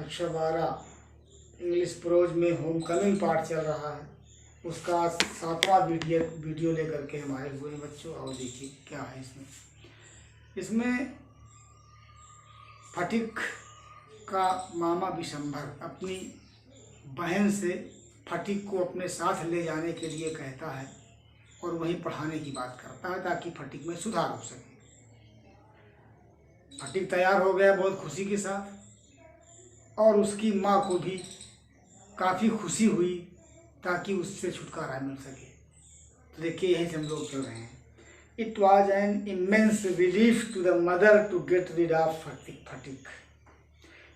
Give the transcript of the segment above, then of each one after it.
कक्षा 12 English pros में home coming part चल रहा है। उसका 7वां वीडियो लेकर के हम आए हुए हैं बच्चों। और देखिए क्या है इसमें फटिक का मामा विशंभर अपनी बहन से फटिक को अपने साथ ले जाने के लिए कहता है और वहीं पढ़ाने की बात करता है ताकि फटिक में सुधार हो सके। फटिक तैयार हो गया बहुत खुशी के साथ और उसकी माँ को भी काफ़ी खुशी हुई ताकि उससे छुटकारा मिल सके। तो देखिए यहीं से हम लोग चल रहे हैं। It was an immense relief to the mother to get rid of Phatik.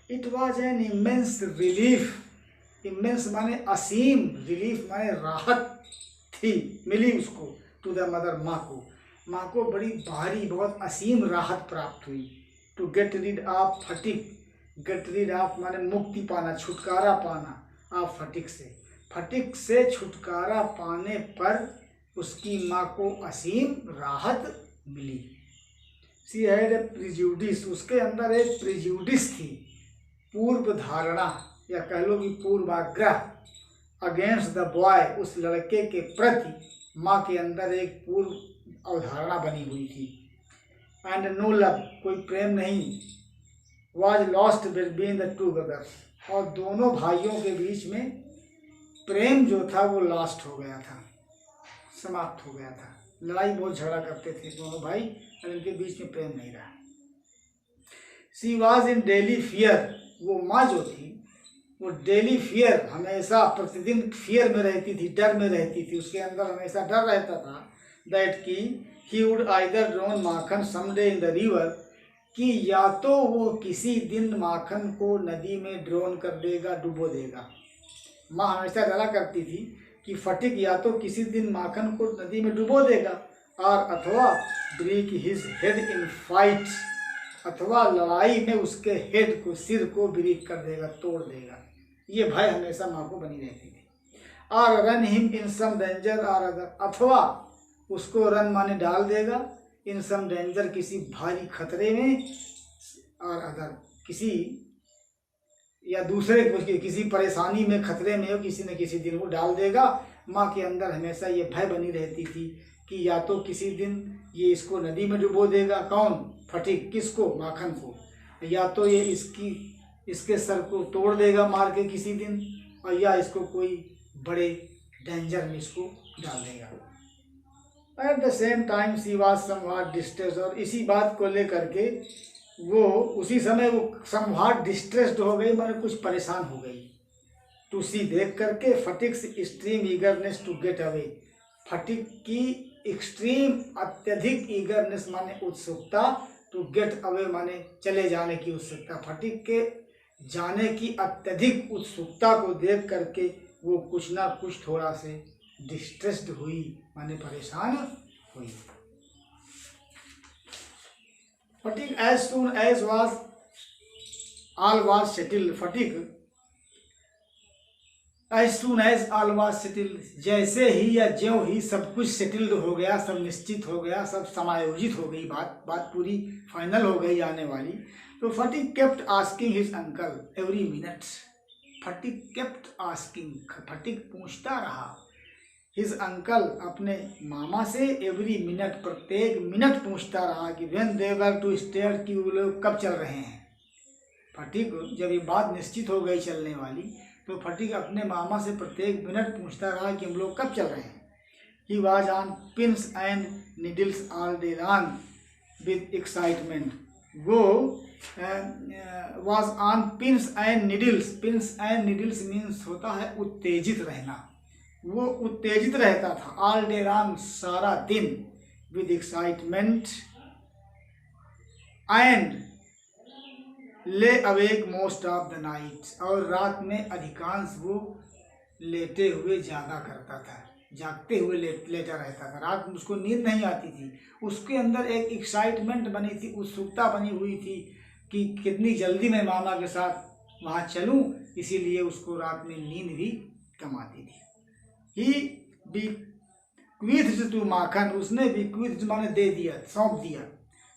It was an immense relief, immense माने असीम, रिलीफ माने राहत थी, मिली उसको, टू द मदर माँ को बड़ी भारी बहुत असीम राहत प्राप्त हुई। To get rid of Phatik, get rid of माने मुक्ति पाना, छुटकारा पाना ऑफ फटिक से छुटकारा पाने पर उसकी माँ को असीम राहत मिली। सी हैड ए प्रिजुडिस, उसके अंदर एक प्रिजुडिस थी, पूर्व धारणा या कह लो कि पूर्वाग्रह अगेंस्ट द बॉय, उस लड़के के प्रति माँ के अंदर एक पूर्व अवधारणा बनी हुई थी। एंड नो लव, कोई प्रेम नहीं। Was lost between the two brothers, और दोनों भाइयों के बीच में प्रेम जो था वो लॉस्ट हो गया था, समाप्त हो गया था। लड़ाई बहुत झगड़ा करते थे दोनों भाई और इनके बीच में प्रेम नहीं रहा। सी वॉज इन डेली फियर, वो माँ जो थी वो डेली फियर, हमेशा प्रतिदिन फियर में रहती थी, डर में रहती थी। उसके अंदर हमेशा डर रहता था दैट कि he would either drone Makhan someday in the river, कि या तो वो किसी दिन माखन को नदी में ड्रोन कर देगा, डुबो देगा। माँ हमेशा डरा करती थी कि फटिक या तो किसी दिन माखन को नदी में डुबो देगा और अथवा break his head in fight, अथवा लड़ाई में उसके हेड को, सिर को ब्रेक कर देगा, तोड़ देगा। ये भय हमेशा माँ को बनी रहती थी। और run him in some danger और अदर, अथवा उसको रन माने डाल देगा, इन सम डेंजर किसी भारी खतरे में, और अदर किसी या दूसरे किसी परेशानी में, खतरे में हो, किसी न किसी दिन वो डाल देगा। माँ के अंदर हमेशा ये भय बनी रहती थी कि या तो किसी दिन ये इसको नदी में डुबो देगा, कौन, फटिक, किसको, माखन को, या तो ये इसके सर को तोड़ देगा मार के किसी दिन, और या इसको कोई बड़े डेंजर में इसको डाल देगा। At the same time she was somewhat distressed, और इसी बात को लेकर के वो उसी समय वो समव्हाट डिस्ट्रेस्ड हो गई, माने कुछ परेशान हो गई। टू सी, देख करके, Phatik's extreme eagerness to get away, Phatik की एक्सट्रीम अत्यधिक ईगरनेस माने उत्सुकता, टू गेट अवे माने चले जाने की उत्सुकता। फटिक के जाने की अत्यधिक उत्सुकता को देख करके वो कुछ ना कुछ थोड़ा से डिस्ट्रेस्ड हुई, माने परेशान हुई। Phatik as soon as was all was settled, Phatik as soon as all was settled, जैसे ही या ज्यों ही सब कुछ सेटल्ड हो गया, सब निश्चित हो गया, सब समायोजित हो गई, बात पूरी फाइनल हो गई आने वाली। तो Phatik kept asking his uncle every minute, Phatik kept asking, Phatik पूछता रहा, हिज अंकल, अपने मामा से, एवरी मिनट, प्रत्येक मिनट पूछता रहा कि when they were to start, कि वो लोग कब चल रहे हैं। फटिक जब ये बात निश्चित हो गई चलने वाली तो फटिक अपने मामा से प्रत्येक मिनट पूछता रहा कि हम लोग कब चल रहे हैं। He was on pins and needles all day long with excitement, वो was on pins and needles, pins and needles means होता है उत्तेजित रहना, वो उत्तेजित रहता था, ऑल डे लॉन्ग, सारा दिन, विद एक्साइटमेंट, एंड ले awake most of the night, और रात में अधिकांश वो लेटे हुए जागा करता था, जागते हुए लेटा रहता था। रात में उसको नींद नहीं आती थी, उसके अंदर एक एक्साइटमेंट बनी थी, उत्सुकता बनी हुई थी कि कितनी जल्दी मैं मामा के साथ वहाँ चलूँ, इसीलिए उसको रात में नींद भी कम आती थी। ही बीक्वीथ्ड टू माखन, उसने बीक्वीथ्ड माने दे दिया, सौंप दिया,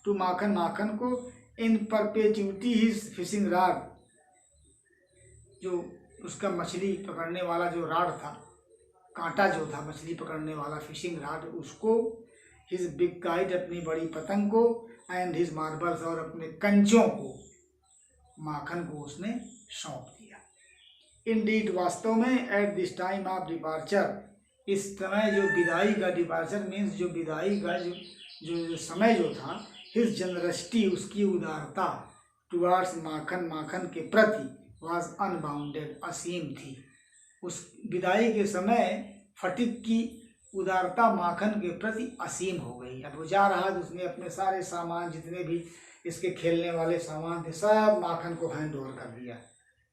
टू माखन, माखन को, इन परपेचुइटी हिज फिशिंग रॉड, जो उसका मछली पकड़ने वाला जो राड था, कांटा जो था मछली पकड़ने वाला फिशिंग राड, उसको हिज बिग काइट अपनी बड़ी पतंग को, एंड हिज मार्बल्स और अपने कंचों को, माखन को उसने सौंप दिया। इंडीड वास्तव में at this time of departure, इस समय जो विदाई का, डिपार्चर मीन्स जो विदाई का जो समय जो था, हिज जनरसिटी उसकी उदारता, टुवार्ड्स माखन, माखन के प्रति, वाज अनबाउंडेड असीम थी। उस विदाई के समय फटिक की उदारता माखन के प्रति असीम हो गई। अब वो जा रहा तो उसने अपने सारे सामान, जितने भी इसके खेलने वाले सामान थे, सब माखन को हैंड ओवर कर दिया।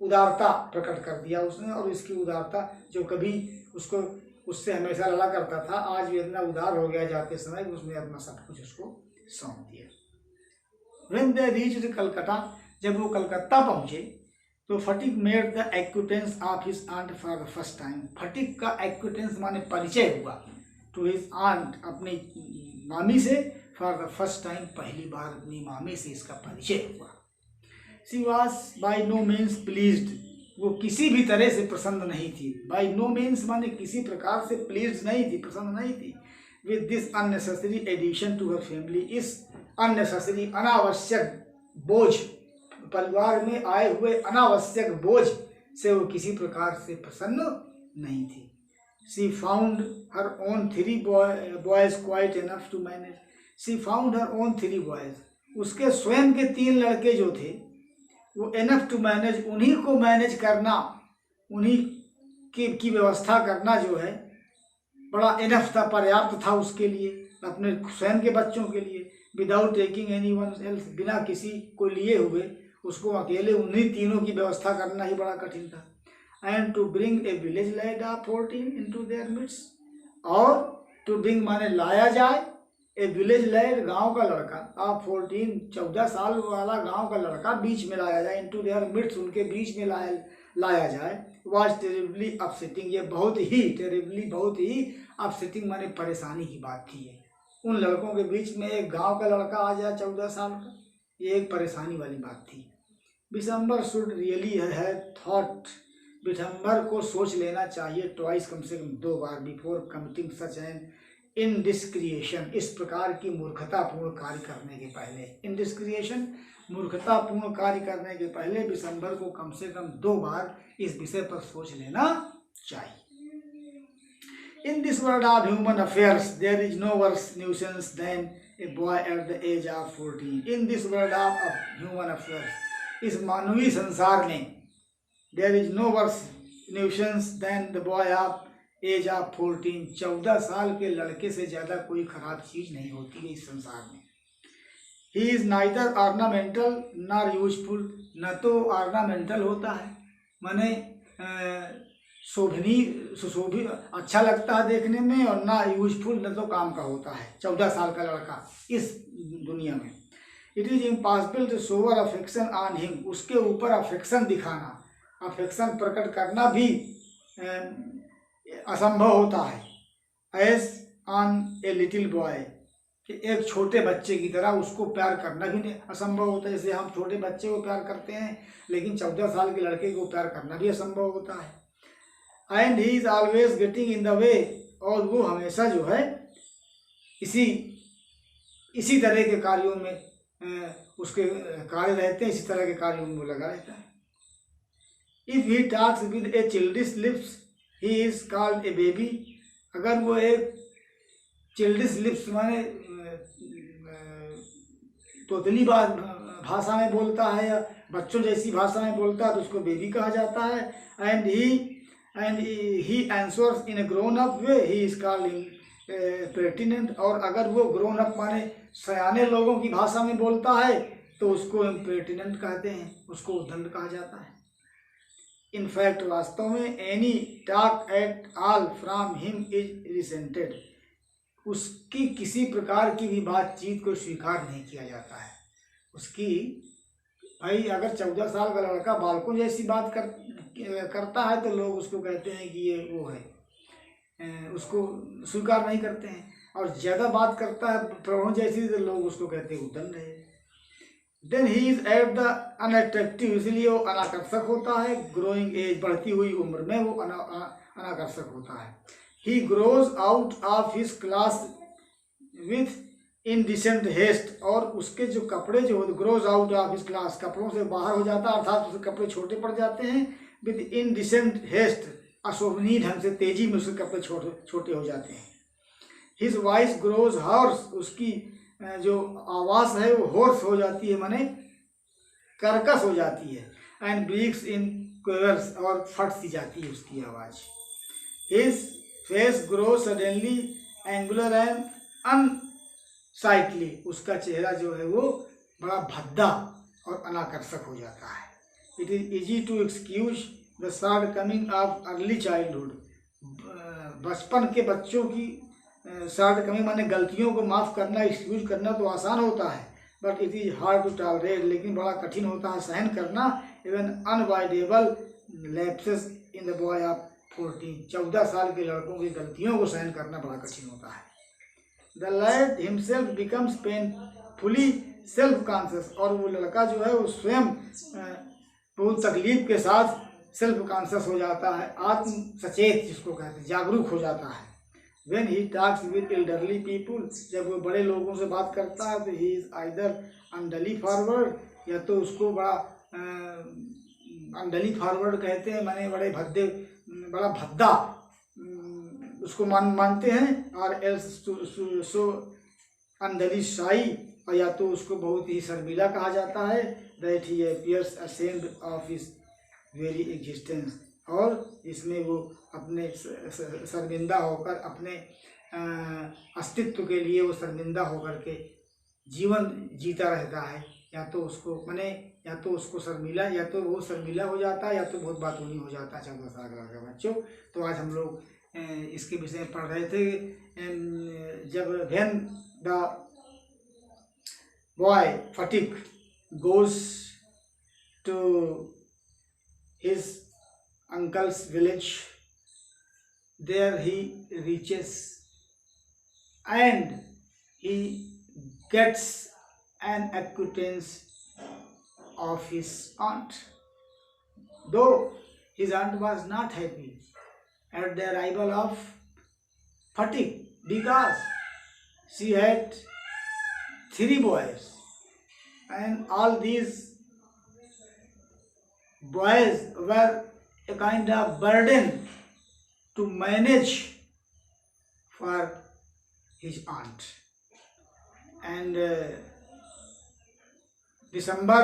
उदारता प्रकट कर दिया उसने, और इसकी उदारता जो कभी उसको उससे हमेशा लड़ा करता था, आज भी इतना उदार हो गया जाते समय कि उसने अपना सब कुछ उसको सौंप दिया। When they reached कलकत्ता, जब वो कलकत्ता पहुंचे तो Phatik made the acquaintance of his aunt for the first time. Phatik का एक्विटेंस माने परिचय हुआ टू हिज आंट, अपनी मामी से, फॉर द फर्स्ट टाइम, पहली बार अपनी मामी से इसका परिचय हुआ। She was by no means pleased, वो किसी भी तरह से प्रसन्न नहीं थी। बाई नो मीन्स माने किसी प्रकार से प्लीज्ड नहीं थी, प्रसन्न नहीं थी। With this unnecessary addition to her family, इस अननेसेसरी अनावश्यक बोझ, परिवार में आए हुए अनावश्यक बोझ से वो किसी प्रकार से प्रसन्न नहीं थी। She found her own 3 boys quite enough to manage. She found her own 3 boys, उसके स्वयं के 3 लड़के जो थे वो इनफ टू मैनेज, उन्हीं को मैनेज करना, उन्हीं की व्यवस्था करना जो है बड़ा इनफ था, पर्याप्त था उसके लिए, अपने स्वयं के बच्चों के लिए। Without taking any one else, बिना किसी को लिए हुए उसको अकेले उन्हीं तीनों की व्यवस्था करना ही बड़ा कठिन था। And to bring a village lad of 14 into their midst, और टू ब्रिंग माने लाया जाए, ए विलेज लाइड गांव का लड़का, ऑफ 14 साल वाला गांव का लड़का बीच में लाया जाए, इनटू देयर मिड्स उनके बीच में लाया जाए, वाज टेरिबली अपसेटिंग, ये बहुत ही टेरिबली, बहुत ही अपसेटिंग माने परेशानी की बात थी। ये उन लड़कों के बीच में एक गांव का लड़का आ जाए 14 साल का, ये एक परेशानी वाली बात थी। बिशंबर शुड रियली है थॉट, बिशंबर को सोच लेना चाहिए, ट्वाइस, कम से कम 2 बार, बिफोर कमिटिंग सच एन इनडिस्क्रिएशन, इस प्रकार की मूर्खतापूर्ण कार्य करने के पहले। इनडिस्क्रिएशन, मूर्खतापूर्ण कार्य करने के पहले बिशंबर को कम से कम 2 बार इस विषय पर सोच लेना चाहिए। In this world of human affairs, there is no worse nuisance than a boy at the age of 14. In this world of human affairs, इस मानवीय संसार में, there is no worse nuisance than the boy of age of 14. 14 साल के लड़के से ज़्यादा कोई खराब चीज़ नहीं होती है इस संसार में। He is neither ornamental nor useful, न तो ornamental होता है, माने सुशोभित, अच्छा लगता है देखने में, और ना यूजफुल, न तो काम का होता है 14 साल का लड़का इस दुनिया में। It is impossible to shower affection on him, उसके ऊपर अफेक्शन दिखाना, अफेक्शन प्रकट करना भी असंभव होता है, as on a little boy, कि एक छोटे बच्चे की तरह उसको प्यार करना भी असंभव होता है। जैसे हम छोटे बच्चे को प्यार करते हैं, लेकिन 14 साल के लड़के को प्यार करना भी असंभव होता है। And he is always getting in the way, और वो हमेशा जो है इसी तरह के कार्यों में उसके कार्य रहते हैं, इसी तरह के कार्यों में वो लगा रहता है। If he talks with a childish lips, he is called a baby, अगर वो एक चिल्डिश लिप्स माने तोतली भाषा में बोलता है या बच्चों जैसी भाषा में बोलता है तो उसको बेबी कहा जाता है। And he answers in A grown up way, he is called impertinent, और अगर वो ग्रोन अप माने सयाने लोगों की भाषा में बोलता है तो उसको इम्पर्टिनेंट कहते हैं, उसको उद्दंड कहा जाता है। इनफैक्ट वास्तव में any talk at all from him is resented, उसकी किसी प्रकार की भी बातचीत को स्वीकार नहीं किया जाता है। उसकी भाई अगर 14 साल का लड़का बालकों जैसी बात करता है तो लोग उसको कहते हैं कि ये वो है, उसको स्वीकार नहीं करते हैं, और ज़्यादा बात करता है प्रौढ़ों जैसी तो लोग उसको कहते हैं उद्दंड है। Then he is at the unattractive, इसलिए वो अनाकर्षक होता है। ग्रोइंग एज, बढ़ती हुई उम्र में वो अनाकर्षक होता है। He grows out of his clothes with indecent haste, और उसके जो कपड़े जो grows out of his clothes, कपड़ों से बाहर हो जाता है, अर्थात उसके कपड़े छोटे पड़ जाते हैं। विद इनडिसेंट हेस्ट, अशोभनीय ढंग से तेजी में उसके कपड़े छोटे हो जाते हैं। हिज वॉइस ग्रोज हॉर्स, उसकी जो आवाज़ है वो हॉर्स हो जाती है, माने कर्कश हो जाती है। एंड ब्रीक्स इन क्वेवर्स, और फट सी जाती है उसकी आवाज़। His face grow suddenly angular and unsightly, उसका चेहरा जो है वो बड़ा भद्दा और अनाकर्षक हो जाता है। It is easy to excuse the shortcoming of early childhood, बचपन के बच्चों की शॉर्ट कमिंग माने गलतियों को माफ़ करना, एक्सक्यूज करना तो आसान होता है। But it is hard to tolerate, लेकिन बड़ा कठिन होता है सहन करना। Even unavoidable lapses in the boy of 14 साल के लड़कों की गलतियों को सहन करना बड़ा कठिन होता है। The lad himself becomes painfully self conscious, और वो लड़का जो है वो स्वयं बहुत तकलीफ के साथ सेल्फ कॉन्शियस हो जाता है, आत्म सचेत जिसको कहते हैं, जागरूक हो जाता है। When he talks with elderly people, जब वो बड़े लोगों से बात करता है तो he is either unduly forward, या तो उसको बड़ा unduly forward कहते हैं, माने बड़े भद्दे, बड़ा भद्दा उसको मानते हैं, और else so unduly shy, और या तो उसको बहुत ही शर्मीला कहा जाता है। that he appears ashamed of his very existence, और इसमें वो अपने शर्मिंदा होकर, अपने अस्तित्व के लिए वो शर्मिंदा होकर के जीवन जीता रहता है। या तो उसको माने, या तो उसको शर्मिला, या तो वो शर्मिला हो जाता है, या तो बहुत बातूनी हो जाता है 14 साल का बच्चों। तो आज हम लोग इसके विषय में पढ़ रहे थे। जब when the boy Phatik goes to his uncle's village, there he reaches and he gets an acquaintance of his aunt. Though his aunt was not happy at the arrival of Fatik, because she had 3 boys, and all these boys were a kind of burden to manage for his aunt. And December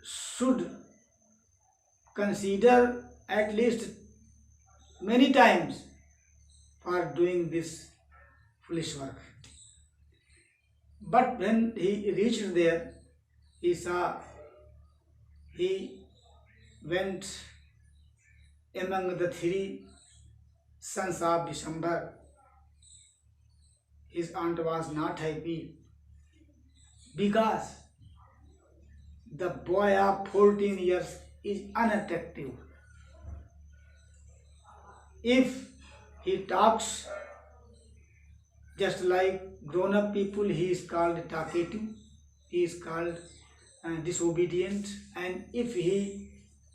should consider at least many times for doing this foolish work. But when he reached there, he went among the 3 sons of December. His aunt was not happy because the boy of 14 years is unattractive. If he talks just like grown-up people, he is called talkative, he is called disobedient, and if he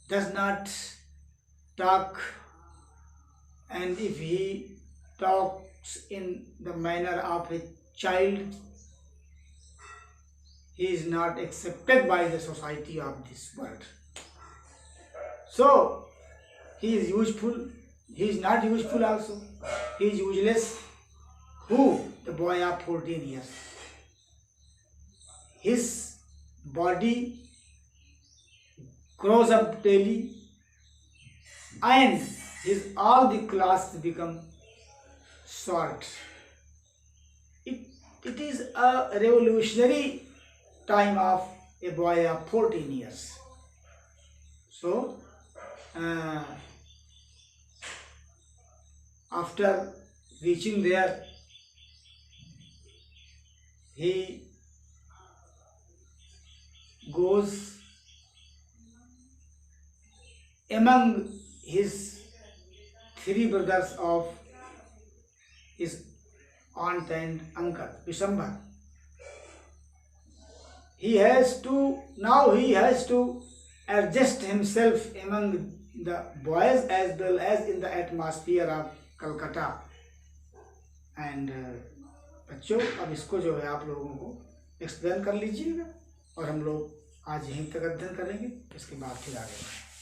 does not talk, and if he talks in the manner of a child, he is not accepted by the society of this world. So he is useful, he is not useful also, he is useless. Who? The boy of 14 years. His body grows up daily, and all the classes become short. It is a revolutionary time of a boy of 14 years. So, after reaching there, he goes among his 3 brothers of his aunt and uncle, Vishamba. he has to adjust himself among the boys as well as in the atmosphere of Calcutta. And बच्चों अब इसको जो है आप लोगों को explain कर लीजिएगा और हम लोग आज यहीं तक अध्ययन करेंगे, इसके बाद फिर आगे बढ़ेंगे।